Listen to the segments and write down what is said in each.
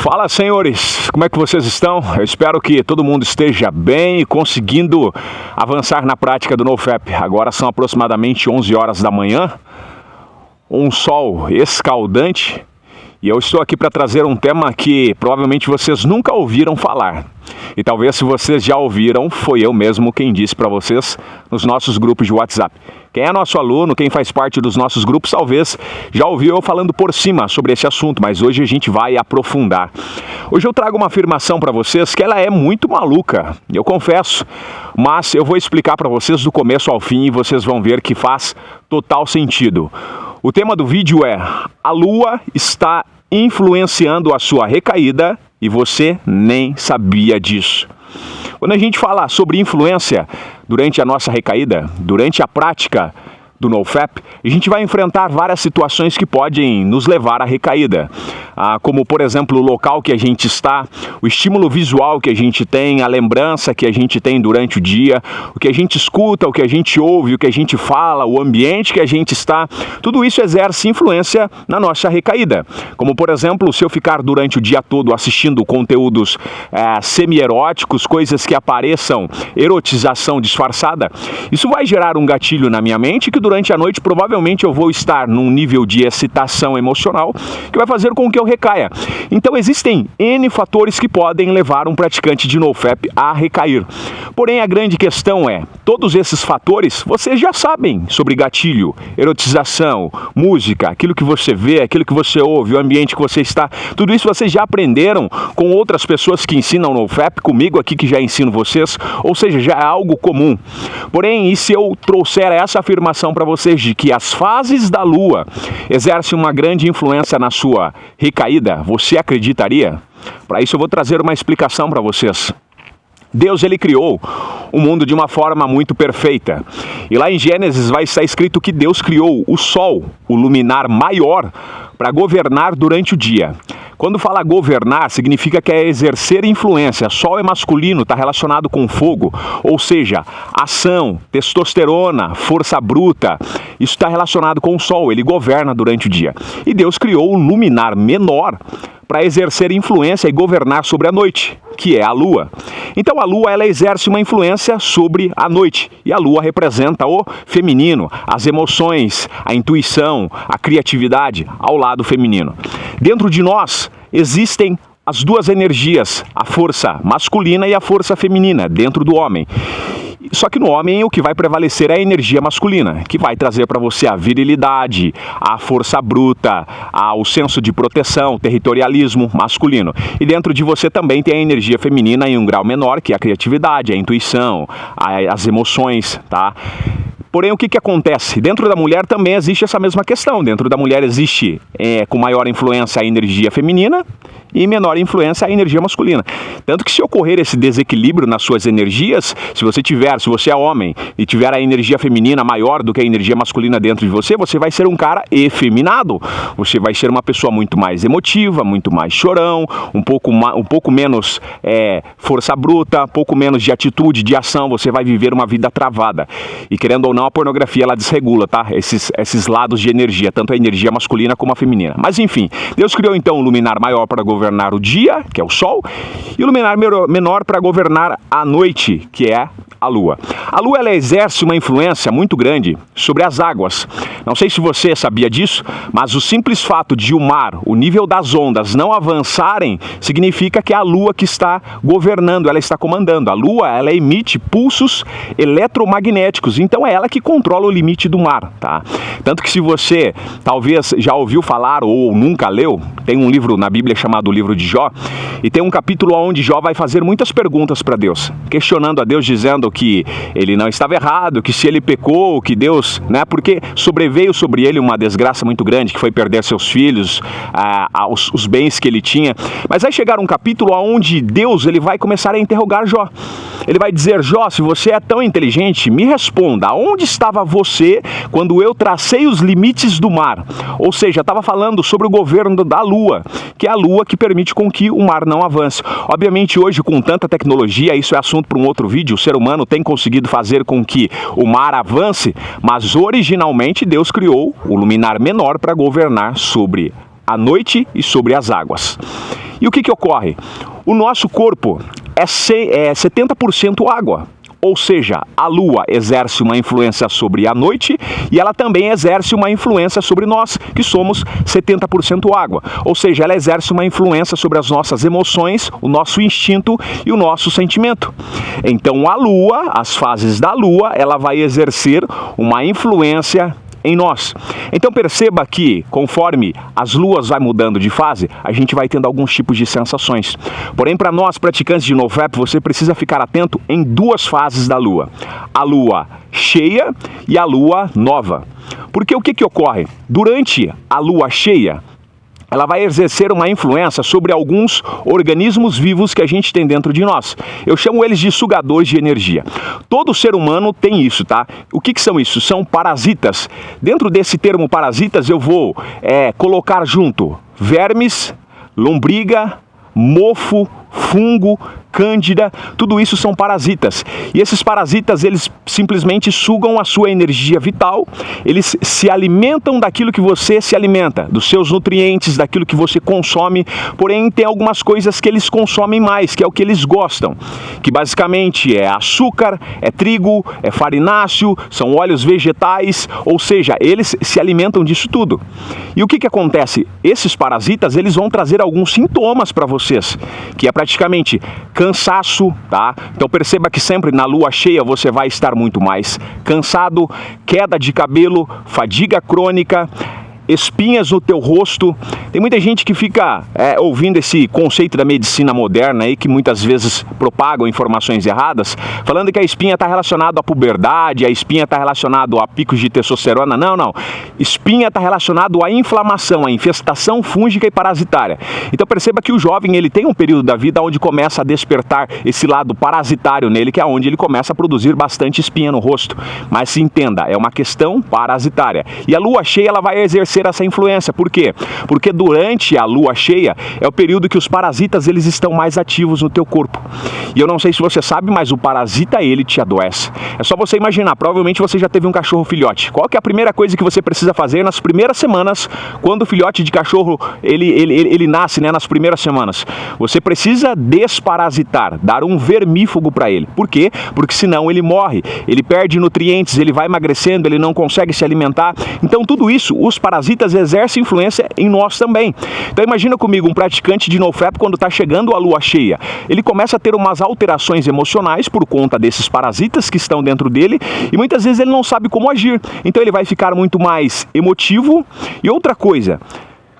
Fala, senhores, como é que vocês estão? Eu espero que todo mundo esteja bem e conseguindo avançar na prática do NoFap. Agora são aproximadamente 11 horas da manhã, um sol escaldante, e eu estou aqui para trazer um tema que provavelmente vocês nunca ouviram falar. E talvez se vocês já ouviram, foi eu mesmo quem disse para vocês nos nossos grupos de WhatsApp. Quem é nosso aluno, quem faz parte dos nossos grupos, talvez já ouviu eu falando por cima sobre esse assunto, mas hoje a gente vai aprofundar. Hoje eu trago uma afirmação para vocês que ela é muito maluca, eu confesso, mas eu vou explicar para vocês do começo ao fim e vocês vão ver que faz total sentido. O tema do vídeo é: a Lua está influenciando a sua recaída e você nem sabia disso. Quando a gente fala sobre influência durante a nossa recaída, durante a prática do NoFap, a gente vai enfrentar várias situações que podem nos levar à recaída. Como, por exemplo, o local que a gente está, o estímulo visual que a gente tem, a lembrança que a gente tem durante o dia, o que a gente escuta, o que a gente ouve, o que a gente fala, o ambiente que a gente está, tudo isso exerce influência na nossa recaída. Como, por exemplo, se eu ficar durante o dia todo assistindo conteúdos semi-eróticos, coisas que apareçam erotização disfarçada, isso vai gerar um gatilho na minha mente que durante a noite provavelmente eu vou estar num nível de excitação emocional que vai fazer com que eu recaia. Então existem N fatores que podem levar um praticante de NoFap a recair. Porém, a grande questão é, todos esses fatores vocês já sabem sobre gatilho, erotização, música, aquilo que você vê, aquilo que você ouve, o ambiente que você está, tudo isso vocês já aprenderam com outras pessoas que ensinam NoFap, comigo aqui que já ensino vocês, ou seja, já é algo comum. Porém, e se eu trouxer essa afirmação para vocês de que as fases da Lua exercem uma grande influência na sua recaída, você acreditaria? Para isso eu vou trazer uma explicação para vocês. Deus, ele criou o mundo de uma forma muito perfeita. E lá em Gênesis vai estar escrito que Deus criou o Sol, o luminar maior, para governar durante o dia. Quando fala governar, significa que é exercer influência. Sol é masculino, está relacionado com fogo, ou seja, ação, testosterona, força bruta. Isso está relacionado com o Sol, ele governa durante o dia. E Deus criou o luminar menor para exercer influência e governar sobre a noite, que é a Lua. Então a Lua, ela exerce uma influência sobre a noite, e a Lua representa o feminino, as emoções, a intuição, a criatividade ao lado feminino. Dentro de nós existem as duas energias, a força masculina e a força feminina, dentro do homem. Só que no homem o que vai prevalecer é a energia masculina, que vai trazer para você a virilidade, a força bruta, o senso de proteção, territorialismo masculino. E dentro de você também tem a energia feminina em um grau menor, que é a criatividade, a intuição, as emoções, tá? Porém, o que acontece? Dentro da mulher também existe essa mesma questão. Dentro da mulher existe, com maior influência, a energia feminina e menor influência a energia masculina. Tanto que se ocorrer esse desequilíbrio nas suas energias, se você é homem e tiver a energia feminina maior do que a energia masculina dentro de você, você vai ser um cara efeminado. Você vai ser uma pessoa muito mais emotiva, muito mais chorão, um pouco menos força bruta, um pouco menos de atitude, de ação. Você vai viver uma vida travada. E querendo ou não, a pornografia ela desregula, tá? Esses lados de energia, tanto a energia masculina como a feminina. Mas enfim, Deus criou então um luminar maior para governar o dia, que é o Sol, e o luminar menor para governar a noite, que é a Lua. A Lua, ela exerce uma influência muito grande sobre as águas. Não sei se você sabia disso, mas o simples fato de o mar, o nível das ondas não avançarem, significa que é a Lua que está governando, ela está comandando. A Lua, ela emite pulsos eletromagnéticos, então é ela que controla o limite do mar, tá? Tanto que se você talvez já ouviu falar ou nunca leu, tem um livro na Bíblia chamado o livro de Jó, e tem um capítulo onde Jó vai fazer muitas perguntas para Deus, questionando a Deus, dizendo que ele não estava errado, que se ele pecou, que Deus, né, porque sobreveio sobre ele uma desgraça muito grande, que foi perder seus filhos, os bens que ele tinha. Mas vai chegar um capítulo onde Deus ele vai começar a interrogar Jó. Ele vai dizer: Jó, se você é tão inteligente, me responda, onde estava você quando eu tracei os limites do mar? Ou seja, estava falando sobre o governo da Lua, que é a Lua que permite com que o mar não avance. Obviamente hoje, com tanta tecnologia, isso é assunto para um outro vídeo, o ser humano tem conseguido fazer com que o mar avance, mas originalmente Deus criou o luminar menor para governar sobre a noite e sobre as águas. E o que ocorre? O nosso corpo é 70% água. Ou seja, a Lua exerce uma influência sobre a noite e ela também exerce uma influência sobre nós, que somos 70% água. Ou seja, ela exerce uma influência sobre as nossas emoções, o nosso instinto e o nosso sentimento. Então a Lua, as fases da Lua, ela vai exercer uma influência em nós. Então perceba que, conforme as luas vai mudando de fase, a gente vai tendo alguns tipos de sensações. Porém, para nós praticantes de NoFap, você precisa ficar atento em duas fases da lua. A lua cheia e a lua nova. Porque o que ocorre? Durante a lua cheia, ela vai exercer uma influência sobre alguns organismos vivos que a gente tem dentro de nós. Eu chamo eles de sugadores de energia. Todo ser humano tem isso, tá? O que são isso? São parasitas. Dentro desse termo parasitas eu vou colocar junto vermes, lombriga, mofo, fungo, cândida, tudo isso são parasitas. E esses parasitas, eles simplesmente sugam a sua energia vital, eles se alimentam daquilo que você se alimenta, dos seus nutrientes, daquilo que você consome, porém tem algumas coisas que eles consomem mais, que é o que eles gostam, que basicamente é açúcar, é trigo, é farináceo, são óleos vegetais, ou seja, eles se alimentam disso tudo. E o que acontece? Esses parasitas, eles vão trazer alguns sintomas para vocês, que é praticamente cansaço, tá? Então perceba que sempre na lua cheia você vai estar muito mais cansado, queda de cabelo, fadiga crônica, espinhas no teu rosto. Tem muita gente que fica ouvindo esse conceito da medicina moderna aí, que muitas vezes propagam informações erradas, falando que a espinha está relacionada à puberdade, a espinha está relacionada a picos de testosterona. Não. Espinha está relacionado à inflamação, à infestação fúngica e parasitária. Então perceba que o jovem, ele tem um período da vida onde começa a despertar esse lado parasitário nele, que é onde ele começa a produzir bastante espinha no rosto. Mas se entenda, é uma questão parasitária. E a lua cheia, ela vai exercer essa influência. Por quê? Porque durante a lua cheia é o período que os parasitas, eles estão mais ativos no teu corpo. E eu não sei se você sabe, mas o parasita, ele te adoece. É só você imaginar, provavelmente você já teve um cachorro filhote. Qual que é a primeira coisa que você precisa fazer nas primeiras semanas, quando o filhote de cachorro, ele nasce, né, nas primeiras semanas? Você precisa desparasitar, dar um vermífugo para ele. Por quê? Porque senão ele morre, ele perde nutrientes, ele vai emagrecendo, ele não consegue se alimentar. Então tudo isso, os parasitas exercem influência em nós também. Então imagina comigo um praticante de NoFap quando está chegando a lua cheia. Ele começa a ter umas alterações emocionais por conta desses parasitas que estão dentro dele e muitas vezes ele não sabe como agir. Então ele vai ficar muito mais emotivo. E outra coisa,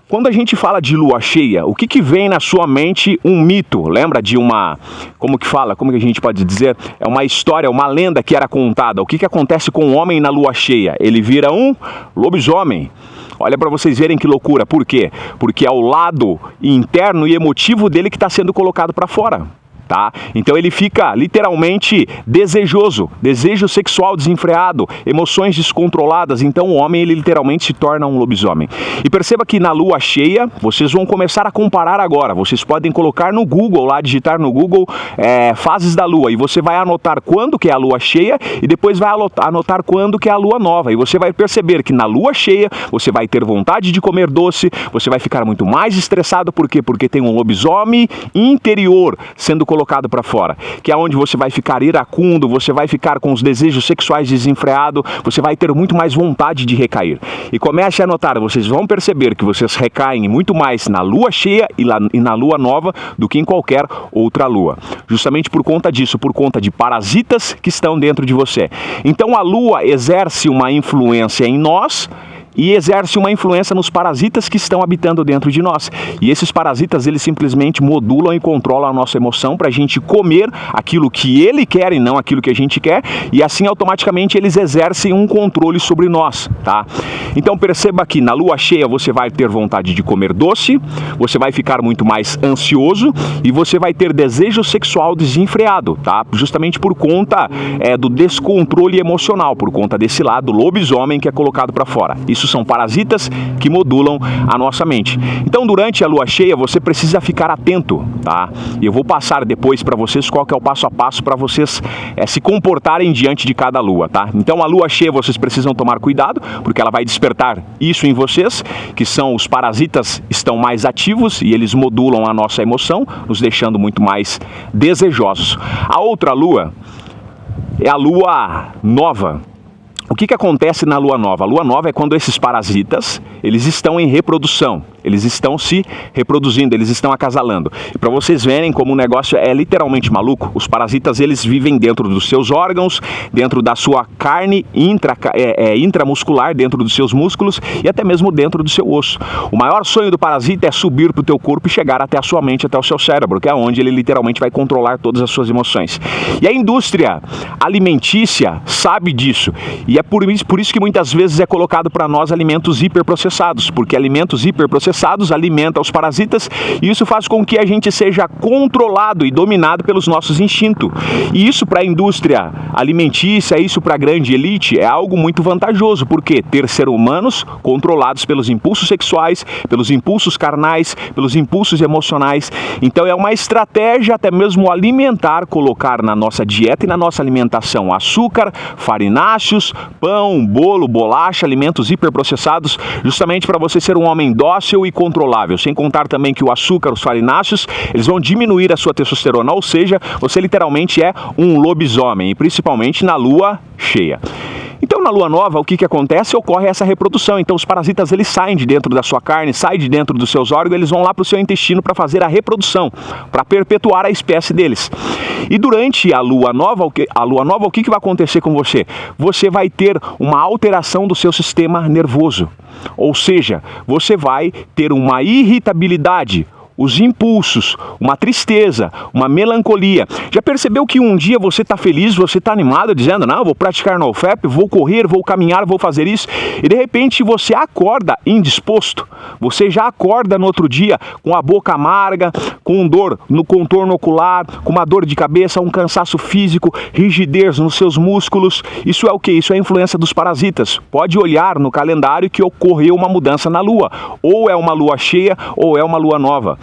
quando a gente fala de lua cheia, o que vem na sua mente? Um mito, lembra de uma, como que a gente pode dizer? É uma história, uma lenda que era contada. O que acontece com o homem na lua cheia? Ele vira um lobisomem. Olha para vocês verem que loucura. Por quê? Porque é o lado interno e emotivo dele que está sendo colocado para fora. Tá? Então ele fica literalmente desejoso, desejo sexual desenfreado, emoções descontroladas. Então o homem, ele literalmente se torna um lobisomem. E perceba que na lua cheia, vocês vão começar a comparar agora. Vocês podem colocar no Google, lá digitar no Google fases da lua, e você vai anotar quando que é a lua cheia e depois vai anotar quando que é a lua nova. E você vai perceber que na lua cheia você vai ter vontade de comer doce, você vai ficar muito mais estressado. Por quê? Porque tem um lobisomem interior sendo colocado para fora, que é onde você vai ficar iracundo, você vai ficar com os desejos sexuais desenfreados, você vai ter muito mais vontade de recair. E comece a notar, vocês vão perceber que vocês recaem muito mais na lua cheia e na lua nova do que em qualquer outra lua. Justamente por conta disso, por conta de parasitas que estão dentro de você. Então a lua exerce uma influência em nós e exerce uma influência nos parasitas que estão habitando dentro de nós. E esses parasitas, eles simplesmente modulam e controlam a nossa emoção para a gente comer aquilo que ele quer e não aquilo que a gente quer, e assim automaticamente eles exercem um controle sobre nós, tá? Então perceba que na lua cheia você vai ter vontade de comer doce, você vai ficar muito mais ansioso e você vai ter desejo sexual desenfreado, tá? Justamente por conta do descontrole emocional, por conta desse lado lobisomem que é colocado para fora. Isso Isso são parasitas que modulam a nossa mente. Então, durante a lua cheia, você precisa ficar atento, tá? E eu vou passar depois para vocês qual que é o passo a passo para vocês se comportarem diante de cada lua, tá? Então, a lua cheia, vocês precisam tomar cuidado, porque ela vai despertar isso em vocês, que são os parasitas estão mais ativos e eles modulam a nossa emoção, nos deixando muito mais desejosos. A outra lua é a lua nova. O que acontece na lua nova? A lua nova é quando esses parasitas, eles estão em reprodução, eles estão se reproduzindo, eles estão acasalando. E para vocês verem como o negócio é literalmente maluco, os parasitas, eles vivem dentro dos seus órgãos, dentro da sua carne intramuscular, dentro dos seus músculos e até mesmo dentro do seu osso. O maior sonho do parasita é subir para o teu corpo e chegar até a sua mente, até o seu cérebro, que é onde ele literalmente vai controlar todas as suas emoções. E a indústria alimentícia sabe disso. E é por isso que muitas vezes é colocado para nós alimentos hiperprocessados, porque alimentos hiperprocessados alimentam os parasitas e isso faz com que a gente seja controlado e dominado pelos nossos instintos. E isso para a indústria alimentícia, isso para a grande elite é algo muito vantajoso, porque ter seres humanos controlados pelos impulsos sexuais, pelos impulsos carnais, pelos impulsos emocionais. Então é uma estratégia até mesmo alimentar, colocar na nossa dieta e na nossa alimentação açúcar, farináceos, pão, bolo, bolacha, alimentos hiperprocessados, justamente para você ser um homem dócil e controlável. Sem contar também que o açúcar, os farináceos, eles vão diminuir a sua testosterona, ou seja, você literalmente é um lobisomem, e principalmente na lua cheia. Então, na lua nova, o que acontece? Ocorre essa reprodução. Então, os parasitas, eles saem de dentro da sua carne, saem de dentro dos seus órgãos, eles vão lá para o seu intestino para fazer a reprodução, para perpetuar a espécie deles. E durante a lua nova, o que vai acontecer com você? Você vai ter uma alteração do seu sistema nervoso. Ou seja, você vai ter uma irritabilidade, os impulsos, uma tristeza, uma melancolia. Já percebeu que um dia você está feliz, você está animado, dizendo, não, vou praticar NoFap, vou correr, vou caminhar, vou fazer isso, e de repente você acorda indisposto, você já acorda no outro dia com a boca amarga, com dor no contorno ocular, com uma dor de cabeça, um cansaço físico, rigidez nos seus músculos. Isso é o que? Isso é a influência dos parasitas. Pode olhar no calendário que ocorreu uma mudança na lua, ou é uma lua cheia, ou é uma lua nova.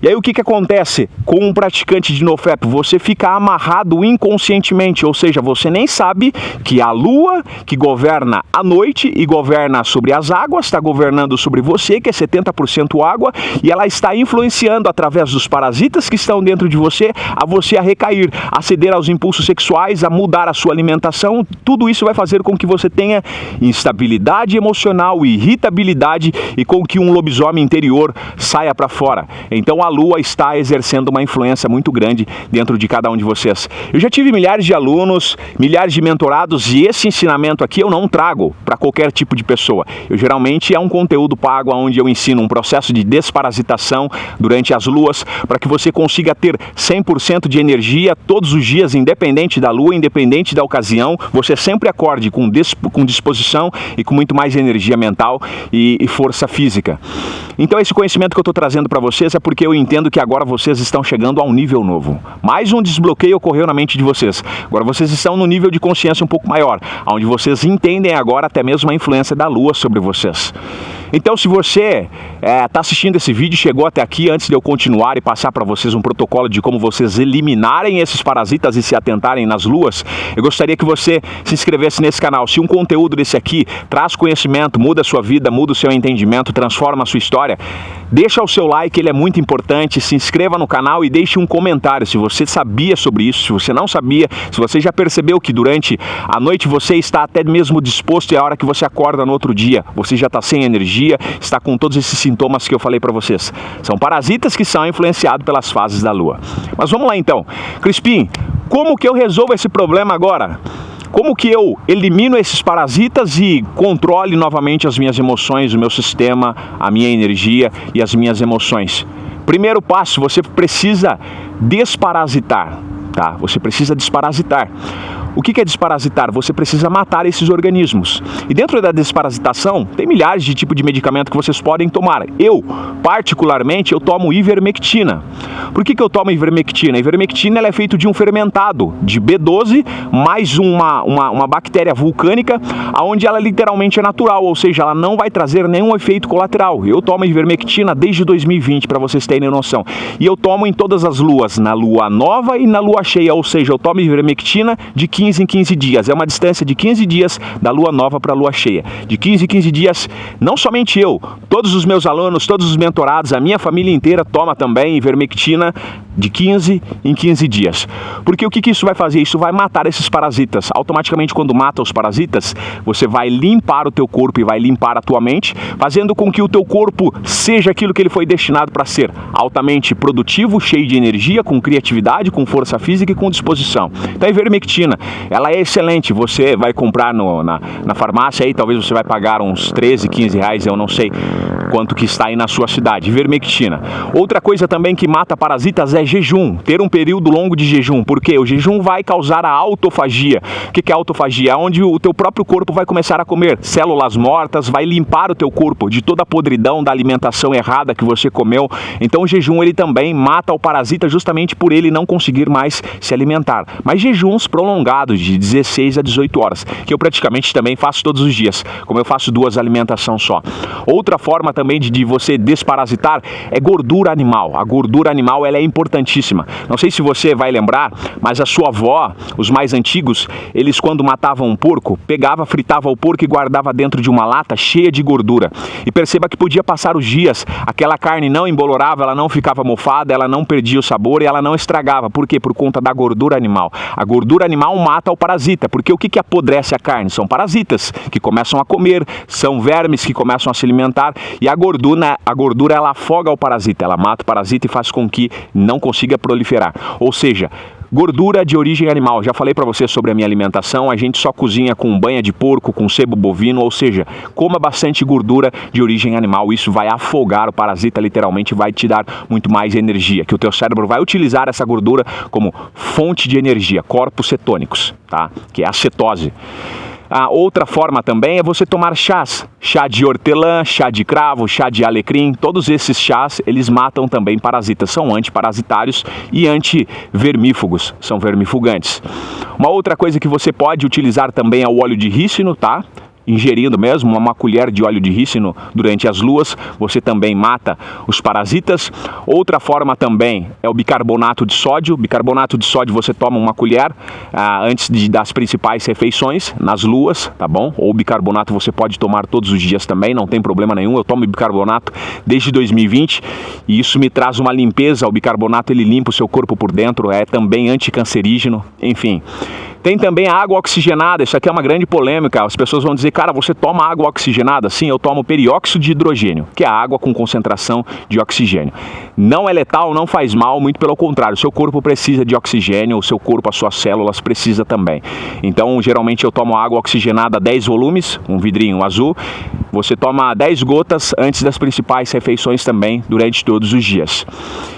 E aí o que acontece com um praticante de NoFap? Você fica amarrado inconscientemente, ou seja, você nem sabe que a lua que governa a noite e governa sobre as águas, está governando sobre você, que é 70% água, e ela está influenciando através dos parasitas que estão dentro de você a recair, a ceder aos impulsos sexuais, a mudar a sua alimentação. Tudo isso vai fazer com que você tenha instabilidade emocional, irritabilidade e com que um lobisomem interior saia para fora. Então a lua está exercendo uma influência muito grande dentro de cada um de vocês. Eu já tive milhares de alunos, milhares de mentorados, e esse ensinamento aqui eu não trago para qualquer tipo de pessoa. Eu geralmente é um conteúdo pago onde eu ensino um processo de desparasitação durante as luas, para que você consiga ter 100% de energia todos os dias, independente da lua, independente da ocasião. Você sempre acorde com disposição e com muito mais energia mental e força física. Então esse conhecimento que eu estou trazendo para vocês é porque eu entendo que agora vocês estão chegando a um nível novo. Mais um desbloqueio ocorreu na mente de vocês. Agora vocês estão no nível de consciência um pouco maior, onde vocês entendem agora até mesmo a influência da lua sobre vocês. Então, se você está assistindo esse vídeo, chegou até aqui, antes de eu continuar e passar para vocês um protocolo de como vocês eliminarem esses parasitas e se atentarem nas luas, eu gostaria que você se inscrevesse nesse canal. Se um conteúdo desse aqui traz conhecimento, muda a sua vida, muda o seu entendimento, transforma a sua história, deixa o seu like, ele é muito importante, se inscreva no canal e deixe um comentário se você sabia sobre isso, se você não sabia, se você já percebeu que durante a noite você está até mesmo disposto e a hora que você acorda no outro dia, você já está sem energia, está com todos esses sintomas que eu falei para vocês. São parasitas que são influenciados pelas fases da lua. Mas vamos lá então. Crispim, como que eu resolvo esse problema agora? Como que eu elimino esses parasitas e controle novamente as minhas emoções, o meu sistema, a minha energia e as minhas emoções? Primeiro passo, você precisa desparasitar, tá? Você precisa desparasitar. O que é desparasitar? Você precisa matar esses organismos. E dentro da desparasitação, tem milhares de tipos de medicamento que vocês podem tomar. Eu, particularmente, eu tomo ivermectina. Por que eu tomo ivermectina? A ivermectina ela é feita de um fermentado de B12 mais uma bactéria vulcânica, onde ela literalmente é natural, ou seja, ela não vai trazer nenhum efeito colateral. Eu tomo ivermectina desde 2020, para vocês terem noção. E eu tomo em todas as luas, na lua nova e na lua cheia, ou seja, eu tomo ivermectina de 15 em 15 dias. É uma distância de 15 dias da lua nova para a lua cheia. De 15 em 15 dias, não somente eu, todos os meus alunos, todos os mentorados, a minha família inteira toma também ivermectina de 15 em 15 dias. Porque o que isso vai fazer? Isso vai matar esses parasitas. Automaticamente, quando mata os parasitas, você vai limpar o teu corpo e vai limpar a tua mente, fazendo com que o teu corpo seja aquilo que ele foi destinado para ser, altamente produtivo, cheio de energia, com criatividade, com força física e com disposição. Então a ivermectina, ela é excelente. Você vai comprar na farmácia aí, talvez você vai pagar uns 13, 15 reais, eu não sei quanto que está aí na sua cidade. Ivermectina. Outra coisa também que mata parasitas é jejum, ter um período longo de jejum, porque o jejum vai causar a autofagia. O que é autofagia? É onde o teu próprio corpo vai começar a comer células mortas, vai limpar o teu corpo de toda a podridão da alimentação errada que você comeu. Então o jejum ele também mata o parasita justamente por ele não conseguir mais se alimentar. Mas jejuns prolongados de 16 a 18 horas, que eu praticamente também faço todos os dias, como eu faço 2 alimentações só. Outra forma também de você desparasitar é gordura animal. A gordura animal ela é importantíssima. Não sei se você vai lembrar, mas a sua avó, os mais antigos, eles quando matavam um porco, pegava, fritava o porco e guardava dentro de uma lata cheia de gordura. E perceba que podia passar os dias, aquela carne não embolorava, ela não ficava mofada, ela não perdia o sabor e ela não estragava. Por quê? Por conta da gordura animal. A gordura animal mata o parasita, porque o que apodrece a carne? São parasitas que começam a comer, são vermes que começam a se alimentar e a gordura ela afoga o parasita, ela mata o parasita e faz com que não consiga proliferar. Ou seja, gordura de origem animal. Já falei para você sobre a minha alimentação, a gente só cozinha com banha de porco, com sebo bovino, ou seja, coma bastante gordura de origem animal. Isso vai afogar o parasita, literalmente vai te dar muito mais energia, que o teu cérebro vai utilizar essa gordura como fonte de energia, corpos cetônicos, tá? Que é a cetose. A outra forma também é você tomar chás, chá de hortelã, chá de cravo, chá de alecrim, todos esses chás, eles matam também parasitas, são antiparasitários e antivermífugos, são vermifugantes. Uma outra coisa que você pode utilizar também é o óleo de rícino, tá? Ingerindo mesmo uma colher de óleo de rícino durante as luas, você também mata os parasitas. Outra forma também é o bicarbonato de sódio. Bicarbonato de sódio você toma uma colher antes das principais refeições nas luas, tá bom? Ou bicarbonato você pode tomar todos os dias também, não tem problema nenhum. Eu tomo bicarbonato desde 2020 e isso me traz uma limpeza. O bicarbonato ele limpa o seu corpo por dentro, é também anticancerígeno, enfim. Tem também a água oxigenada, isso aqui é uma grande polêmica, as pessoas vão dizer, cara, você toma água oxigenada? Sim, eu tomo perióxido de hidrogênio, que é a água com concentração de oxigênio. Não é letal, não faz mal, muito pelo contrário, o seu corpo precisa de oxigênio, o seu corpo, as suas células precisam também. Então, geralmente eu tomo água oxigenada 10 volumes, um vidrinho azul, você toma 10 gotas antes das principais refeições também, durante todos os dias.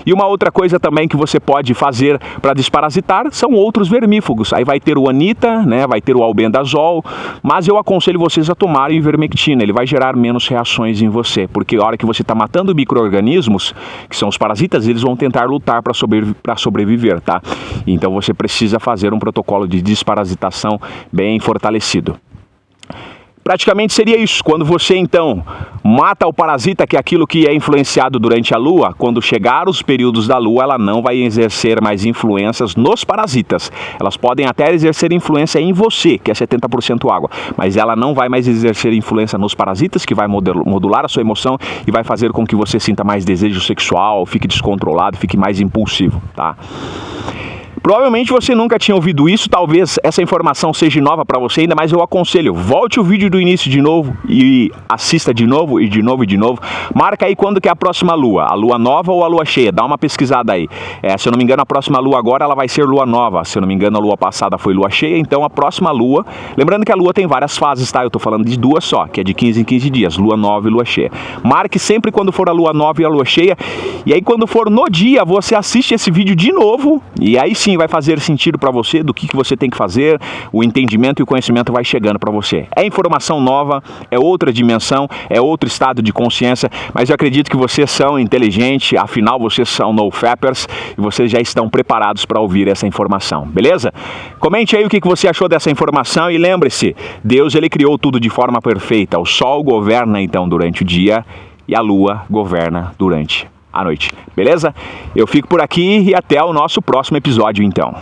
E uma outra coisa também que você pode fazer para desparasitar são outros vermífugos, aí vai ter o anita, né, vai ter o albendazol, mas eu aconselho vocês a tomarem ivermectina, ele vai gerar menos reações em você, porque a hora que você está matando micro-organismos, que são os parasitas, eles vão tentar lutar para sobreviver, tá? Então você precisa fazer um protocolo de desparasitação bem fortalecido. Praticamente seria isso, quando você então mata o parasita, que é aquilo que é influenciado durante a lua, quando chegar os períodos da lua, ela não vai exercer mais influências nos parasitas. Elas podem até exercer influência em você, que é 70% água, mas ela não vai mais exercer influência nos parasitas, que vai modular a sua emoção e vai fazer com que você sinta mais desejo sexual, fique descontrolado, fique mais impulsivo, tá? Provavelmente você nunca tinha ouvido isso, talvez essa informação seja nova para você ainda, mas eu aconselho, volte o vídeo do início de novo e assista de novo e de novo e de novo. Marca aí quando que é a próxima lua, a lua nova ou a lua cheia, dá uma pesquisada aí. Se eu não me engano, a próxima lua agora ela vai ser lua nova, se eu não me engano a lua passada foi lua cheia, então a próxima lua, lembrando que a lua tem várias fases, tá? Eu tô falando de 2 só, que é de 15 em 15 dias, lua nova e lua cheia. Marque sempre quando for a lua nova e a lua cheia, e aí quando for no dia, você assiste esse vídeo de novo, e aí sim sim vai fazer sentido para você, do que você tem que fazer, o entendimento e o conhecimento vai chegando para você. É informação nova, é outra dimensão, é outro estado de consciência, mas eu acredito que vocês são inteligentes, afinal vocês são NoFapers e vocês já estão preparados para ouvir essa informação, beleza? Comente aí o que você achou dessa informação e lembre-se, Deus ele criou tudo de forma perfeita, o sol governa então durante o dia e a lua governa durante a noite, beleza? Eu fico por aqui e até o nosso próximo episódio então.